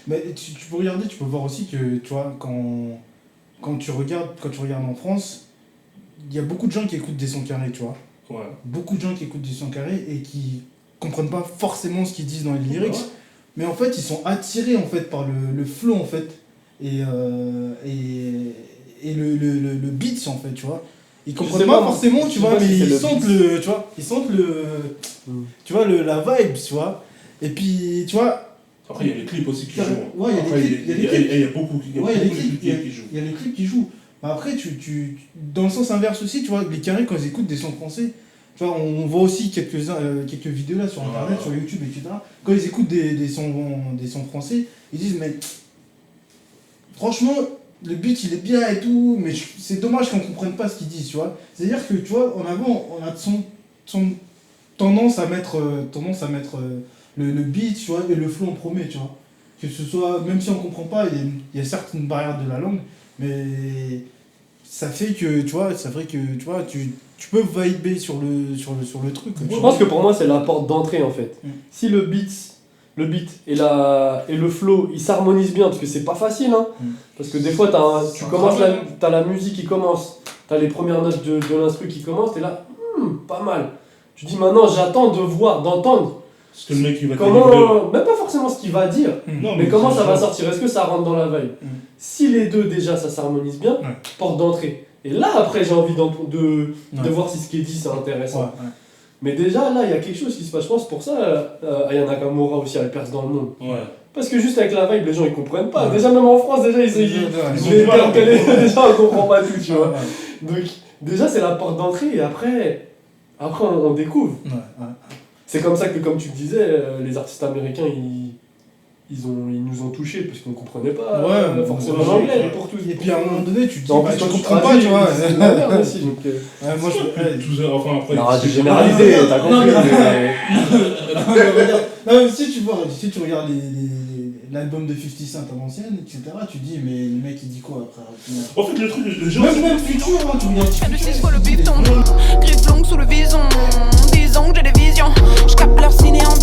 Mais tu peux regarder, tu peux voir aussi que, tu vois, quand tu regardes en France, il y a beaucoup de gens qui écoutent des sons carrés, tu vois. Ouais. Beaucoup de gens qui écoutent des sons carrés et qui comprennent pas forcément ce qu'ils disent dans les lyrics, Ouais. mais en fait, ils sont attirés en fait par le flow en fait et le beat en fait, tu vois. Ils Je comprennent sais pas pas, forcément, je tu sais vois, pas mais si c'est ils le sentent beat. le, tu vois, ils sentent le, tu vois, la vibe, tu vois. Et puis, tu vois, Après, il y a les clips aussi qui jouent. Ouais, il y a Après, les clips, il y a les clips. il y a beaucoup Ouais, il y a les de clips, clips qui jouent. il y a les clips qui jouent. Bah après, dans le sens inverse aussi, tu vois, les carrés, quand ils écoutent des sons français, tu vois, on voit aussi quelques vidéos là sur internet, sur YouTube, etc. Quand ils écoutent des sons français, ils disent, mais franchement, le beat il est bien et tout, mais c'est dommage qu'on comprenne pas ce qu'ils disent, tu vois. C'est-à-dire que, tu vois, en avant, on a tendance à mettre le beat, tu vois, et le flow en premier, tu vois. Que ce soit, même si on comprend pas, il y a certes une barrière de la langue, mais ça fait que, tu vois, tu peux vibrer sur le truc. Je pense que pour moi, c'est la porte d'entrée en fait. Si le beat et le flow, ils s'harmonisent bien, parce que c'est pas facile, hein. Parce que des fois, t'as la musique qui commence, t'as les premières notes de l'instru qui commencent, t'es là, pas mal. Tu dis maintenant, j'attends de voir, d'entendre. Ce que le mec il va Comment, même pas forcément ce qu'il va dire, Non, mais comment ça va sortir, est-ce que ça rentre dans la vibe. Si les deux déjà ça s'harmonise bien, porte d'entrée. Et là après j'ai envie de voir si ce qui est dit c'est intéressant. Ouais. Mais déjà là il y a quelque chose qui se passe, je pense pour ça Aya Nakamura aussi elle perce dans le monde. Ouais. Parce que juste avec la vibe les gens ils comprennent pas. Ouais. Déjà même en France déjà ils déjà on comprend pas tout tu vois. Donc déjà c'est la porte d'entrée et après on découvre. Ouais. C'est comme ça que, comme tu le disais, les artistes américains, ils nous ont touchés parce qu'on ne comprenait pas forcément l'anglais pour tout. Et puis à un moment donné, tu te dis, en bah, plus, tu quand tu comprends pas, tu vois. c'est une merde aussi. Donc, Moi, Enfin, après. non, j'ai généralisé, t'as compris. Non, mais si tu regardes l'album de 50 Cent à l'ancienne, etc., tu dis, mais le mec il dit quoi après? En fait, le truc, les gens. Même Futur, hein, tu regardes. Je sais quoi le bifton, griffe longue sous le vison. 10 ans que j'ai des visions, je capte leur ciné en